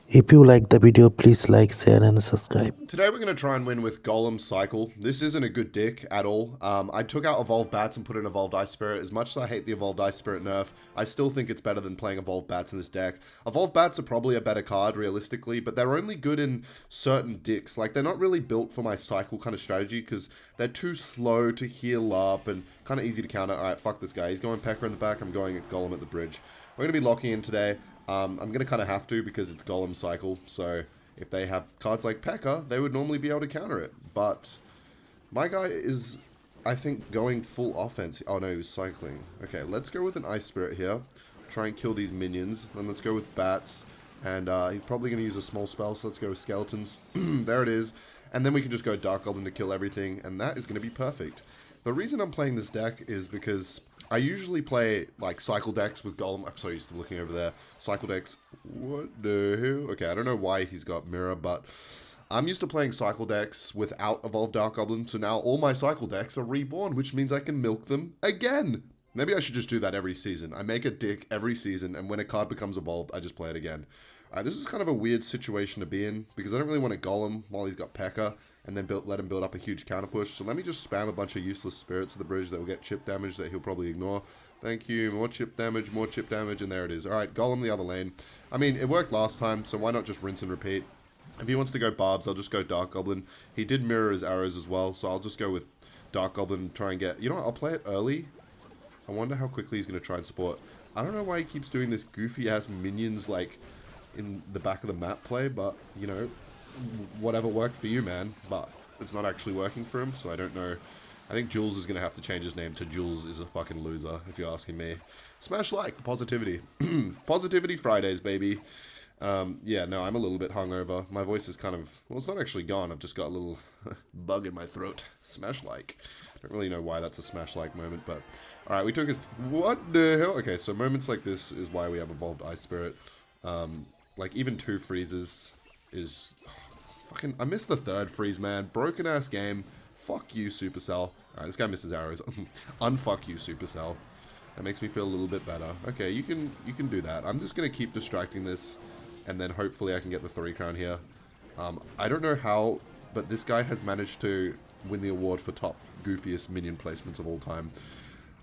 If you like the video, please like, share and subscribe. Today we're going to try and win with Golem Cycle. This isn't a good dick at all. I took out Evolved Bats and put in Evolved Ice Spirit. As much as I hate the Evolved Ice Spirit nerf, I still think it's better than playing Evolved Bats in this deck. Evolved Bats are probably a better card, realistically, but they're only good in certain dicks. Like, they're not really built for my Cycle kind of strategy because they're too slow to heal up and kind of easy to counter. Alright, fuck this guy. He's going P.E.K.K.A in the back. I'm going at Golem at the bridge. We're going to be locking in today. I'm going to kind of have to because it's Golem Cycle, so if they have cards like P.E.K.K.A, they would normally be able to counter it. But my guy is, I think, going full offense. Oh no, he was cycling. Okay, let's go with an Ice Spirit here. Try and kill these minions. Then let's go with Bats. And he's probably going to use a small spell, so let's go with Skeletons. There it is. And then we can just go Dark Goblin to kill everything, and that is going to be perfect. The reason I'm playing this deck is because I usually play, like, cycle decks with Golem. I'm so used to looking over there. Cycle decks. What the hell? Okay, I don't know why he's got Mirror, but I'm used to playing cycle decks without Evolved Dark Goblin, so now all my cycle decks are reborn, which means I can milk them again. Maybe I should just do that every season. I make a dick every season, and when a card becomes evolved, I just play it again. This is kind of a weird situation to be in, because I don't really want to Golem while he's got P.E.K.K.A, and then let him build up a huge counter push. So let me just spam a bunch of useless spirits to the bridge that will get chip damage that he'll probably ignore. Thank you. More chip damage, and there it is. Alright, Golem the other lane. I mean, it worked last time, so why not just rinse and repeat? If he wants to go Barbs, I'll just go Dark Goblin. He did mirror his arrows as well, so I'll just go with Dark Goblin and try and get... You know what, I'll play it early. I wonder how quickly he's going to try and support. I don't know why he keeps doing this goofy-ass minions, like, in the back of the map play, but, you know, whatever works for you, man. But it's not actually working for him, so I don't know. I think Jules is going to have to change his name to Jules is a fucking loser, if you're asking me. Smash like for positivity. Positivity Fridays, baby. Yeah, no, I'm a little bit hungover. My voice is kind of... Well, it's not actually gone. I've just got a little bug in my throat. Smash like. Don't really know why that's a smash like moment, but... Alright, we took his... What the hell? Okay, so moments like this is why we have Evolved Ice Spirit. Like, even 2 freezes is... fucking... I missed the 3rd freeze, man. Broken ass game. Fuck you, Supercell. Alright, this guy misses arrows. Unfuck you, Supercell. That makes me feel a little bit better. Okay, you can do that. I'm just gonna keep distracting this, and then hopefully I can get the 3 crown here. I don't know how, but this guy has managed to win the award for top goofiest minion placements of all time.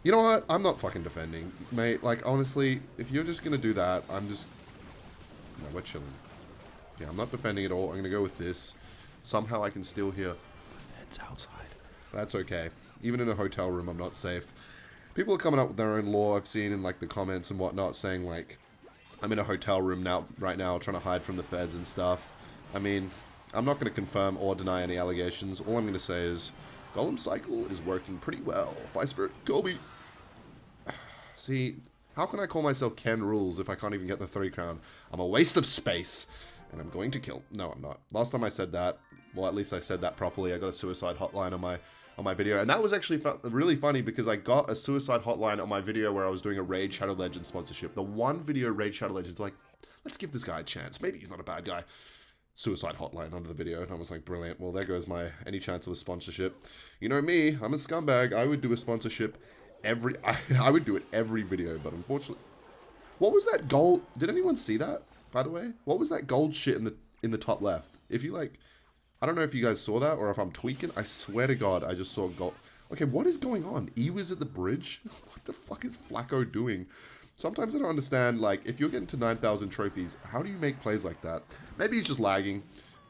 You know what? I'm not fucking defending, mate. Like, honestly, if you're just gonna do that, I'm just... No, we're chilling. Yeah, I'm not defending at all. I'm gonna go with this. Somehow I can still hear the feds outside. That's okay. Even in a hotel room, I'm not safe. People are coming up with their own lore. I've seen in, like, the comments and whatnot saying, like, I'm in a hotel room right now trying to hide from the feds and stuff. I mean, I'm not going to confirm or deny any allegations. All I'm going to say is Golem Cycle is working pretty well. Vice Spirit, Kobe. See, how can I call myself Ken Rules if I can't even get the 3 crown? I'm a waste of space, and I'm going to kill... No, I'm not. Last time I said that, well, at least I said that properly. I got a suicide hotline on my video, and that was actually really funny because I got a suicide hotline on my video where I was doing a Raid Shadow Legends sponsorship. The one video Raid Shadow Legends, like, let's give this guy a chance. Maybe he's not a bad guy. Suicide hotline under the video, and I was like, brilliant. Well, there goes my any chance of a sponsorship. You know me, I'm a scumbag. I would do a sponsorship I would do it every video, but unfortunately, what was that gold? Did anyone see that? By the way, what was that gold shit in the top left? If you like. I don't know if you guys saw that or if I'm tweaking. I swear to God, I just saw gold. Okay, what is going on? E was at the bridge? What the fuck is Flacco doing? Sometimes I don't understand, like, if you're getting to 9,000 trophies, how do you make plays like that? Maybe he's just lagging.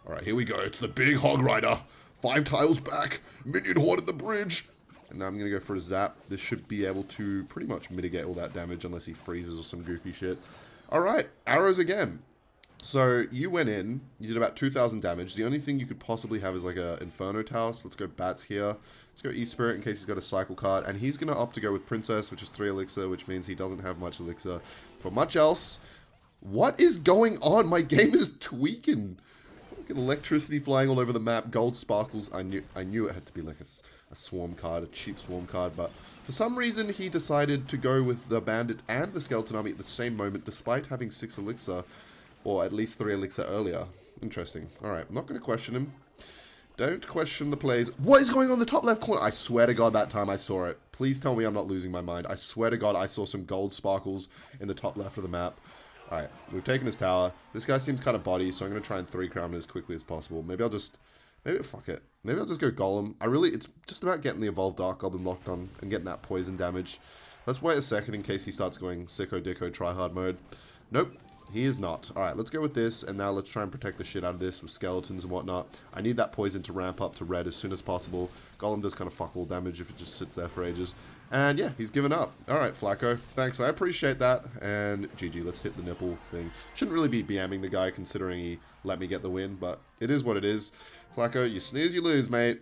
Alright, here we go. It's the big Hog Rider. 5 tiles back. Minion Horde at the bridge. And now I'm going to go for a zap. This should be able to pretty much mitigate all that damage unless he freezes or some goofy shit. Alright, arrows again. So, you went in, you did about 2,000 damage. The only thing you could possibly have is like a Inferno Tower. So let's go Bats here. Let's go E-Spirit in case he's got a Cycle card. And he's going to opt to go with Princess, which is 3 Elixir, which means he doesn't have much Elixir for much else. What is going on? My game is tweaking. Fucking electricity flying all over the map. Gold sparkles. I knew it had to be like a Swarm card, a cheap Swarm card. But for some reason, he decided to go with the Bandit and the Skeleton Army at the same moment, despite having 6 Elixir. Or at least 3 Elixir earlier. Interesting. Alright, I'm not going to question him. Don't question the plays. What is going on in the top left corner? I swear to God that time I saw it. Please tell me I'm not losing my mind. I swear to God I saw some gold sparkles in the top left of the map. Alright, we've taken his tower. This guy seems kind of body, so I'm going to try and 3-crown him as quickly as possible. Maybe I'll just... Maybe, fuck it. Maybe I'll just go Golem. It's just about getting the Evolved Dark Goblin locked on and getting that poison damage. Let's wait a second in case he starts going sicko dicko tryhard mode. Nope, he is not. Alright, let's go with this, and now let's try and protect the shit out of this with skeletons and whatnot. I need that poison to ramp up to red as soon as possible. Golem does kind of fuck all damage if it just sits there for ages. And yeah, he's given up. Alright, Flacco. Thanks, I appreciate that. And GG, let's hit the nipple thing. Shouldn't really be BMing the guy considering he let me get the win, but it is what it is. Flacco, you sneeze, you lose, mate.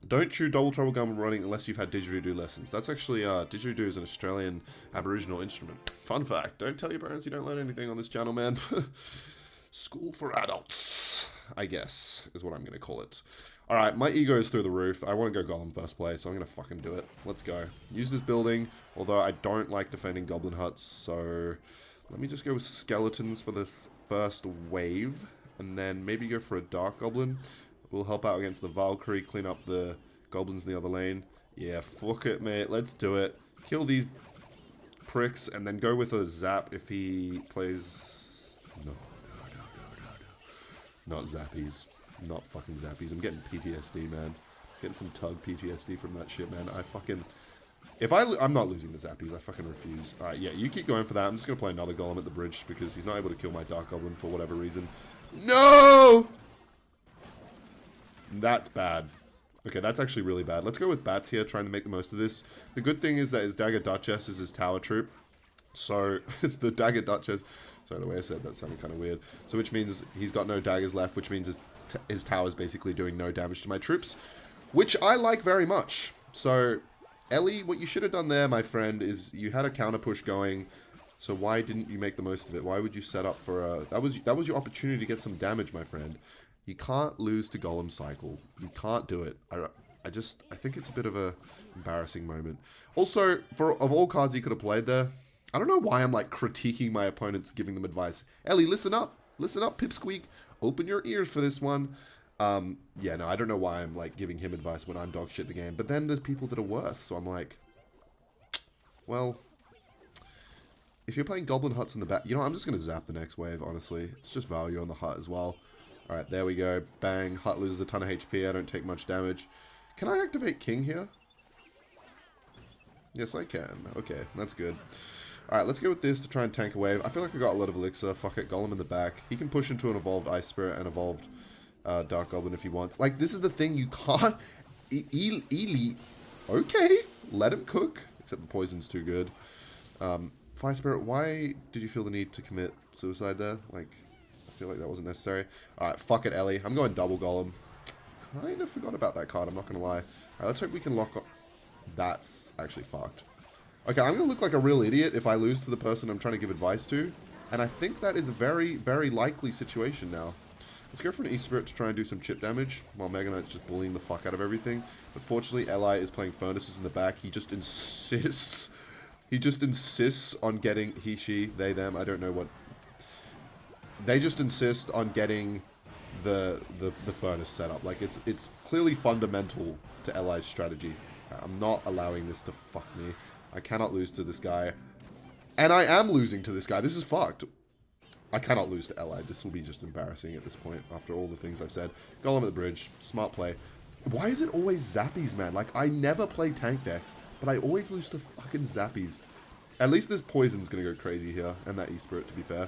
Don't chew double trouble gum running unless you've had didgeridoo lessons. That's actually, didgeridoo is an Australian Aboriginal instrument. Fun fact. Don't tell your parents you don't learn anything on this channel, man. School for adults, I guess, is what I'm going to call it. Alright, my ego is through the roof. I want to go Golem first play, so I'm going to fucking do it. Let's go. Use this building, although I don't like defending goblin huts, so let me just go with skeletons for the first wave, and then maybe go for a dark goblin. We'll help out against the Valkyrie, clean up the goblins in the other lane. Yeah, fuck it, mate. Let's do it. Kill these pricks, and then go with a zap if he plays... No. Not zappies. Not fucking zappies. I'm getting PTSD, man. Getting some tug PTSD from that shit, man. I fucking... I'm not losing the zappies. I fucking refuse. Alright, yeah, you keep going for that. I'm just going to play another Golem at the bridge because he's not able to kill my Dark Goblin for whatever reason. No! That's bad. Okay, that's actually really bad. Let's go with Bats here, trying to make the most of this. The good thing is that his Dagger Duchess is his tower troop. So, the Dagger Duchess... Sorry, the way I said that sounded kind of weird. So, which means he's got no daggers left, which means his tower is basically doing no damage to my troops. Which I like very much. So, Ellie, what you should have done there, my friend, is you had a counter push going. So, why didn't you make the most of it? Why would you set up for a... That was your opportunity to get some damage, my friend. You can't lose to Golem Cycle. You can't do it. I think it's a bit of a embarrassing moment. Also, of all cards he could have played there, I don't know why I'm like critiquing my opponents, giving them advice. Ellie, listen up. Listen up, Pipsqueak. Open your ears for this one. Yeah, no, I don't know why I'm like giving him advice when I'm dog shit the game. But then there's people that are worse, so I'm like, well, if you're playing Goblin Huts in the back, you know, I'm just going to zap the next wave, honestly. It's just value on the hut as well. Alright, there we go. Bang. Hut loses a ton of HP. I don't take much damage. Can I activate King here? Yes, I can. Okay, that's good. Alright, let's go with this to try and tank a wave. I feel like I got a lot of elixir. Fuck it, Golem in the back. He can push into an evolved Ice Spirit and evolved Dark Goblin if he wants. Like, this is the thing. You can't... Elite. Okay, let him cook. Except the poison's too good. Fire Spirit, why did you feel the need to commit suicide there? Like... I feel like that wasn't necessary. Alright, fuck it, Ellie. I'm going double Golem. Kind of forgot about that card, I'm not going to lie. Alright, let's hope we can lock up. That's actually fucked. Okay, I'm going to look like a real idiot if I lose to the person I'm trying to give advice to. And I think that is a very, very likely situation now. Let's go for an E-Spirit to try and do some chip damage, while Mega Knight's just bullying the fuck out of everything. But fortunately, Eli is playing Furnaces in the back. He just insists. He just insists on getting... He, she, they, them, I don't know what... They just insist on getting the furnace set up. Like, it's clearly fundamental to Eli's strategy. I'm not allowing this to fuck me. I cannot lose to this guy. And I am losing to this guy. This is fucked. I cannot lose to Eli. This will be just embarrassing at this point, after all the things I've said. Golem at the bridge. Smart play. Why is it always Zappies, man? Like, I never play tank decks, but I always lose to fucking Zappies. At least this poison's gonna go crazy here, and that E-Spirit, to be fair.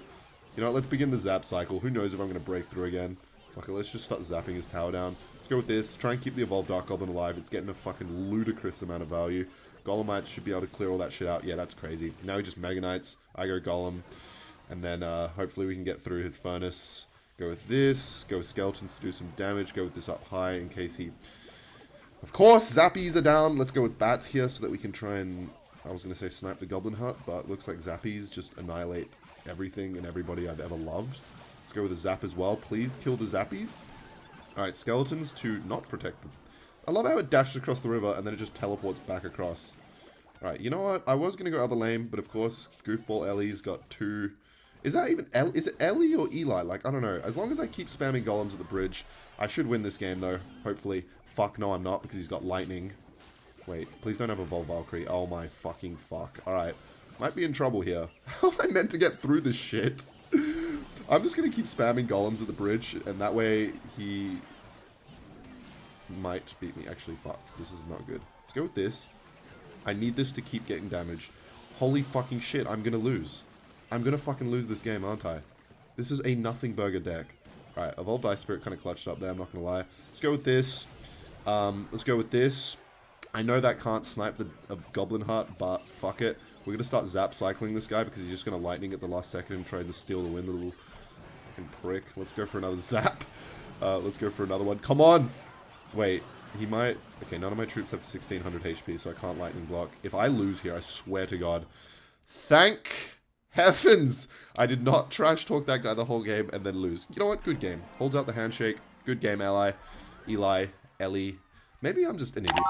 You know, let's begin the zap cycle. Who knows if I'm going to break through again. Okay, let's just start zapping his tower down. Let's go with this. Try and keep the Evolved Dark Goblin alive. It's getting a fucking ludicrous amount of value. Golemites should be able to clear all that shit out. Yeah, that's crazy. Now he just Mega Knights. I go Golem. And then hopefully we can get through his Furnace. Go with this. Go with Skeletons to do some damage. Go with this up high in case he... Of course, Zappies are down. Let's go with Bats here so that we can try and... I was going to say snipe the Goblin Hut, but looks like Zappies just annihilate everything and everybody I've ever loved. Let's go with a zap as well. Please kill the Zappies. Alright, Skeletons to not protect them. I love how it dashes across the river and then it just teleports back across. Alright, you know what? I was going to go other lane, but of course, Goofball Ellie's got two Is that even... Is it Ellie or Eli? Like, I don't know. As long as I keep spamming golems at the bridge, I should win this game, though. Hopefully. Fuck, no, I'm not, because he's got lightning. Wait, please don't have Evolve Valkyrie. Oh my fucking fuck. Alright. Might be in trouble here. How am I meant to get through this shit? I'm just going to keep spamming golems at the bridge, and that way he might beat me. Actually, fuck. This is not good. Let's go with this. I need this to keep getting damage. Holy fucking shit, I'm going to lose. I'm going to fucking lose this game, aren't I? This is a nothing burger deck. Alright, Evolved Ice Spirit kind of clutched up there, I'm not going to lie. Let's go with this. Let's go with this. I know that can't snipe the Goblin Heart, but fuck it. We're going to start zap cycling this guy because he's just going to lightning at the last second and try to steal the win, the little fucking prick. Let's go for another zap. Let's go for another one. Come on! Wait, he might... Okay, none of my troops have 1600 HP, so I can't lightning block. If I lose here, I swear to God. Thank heavens! I did not trash talk that guy the whole game and then lose. You know what? Good game. Holds out the handshake. Good game, ally. Eli. Ellie. Maybe I'm just an idiot.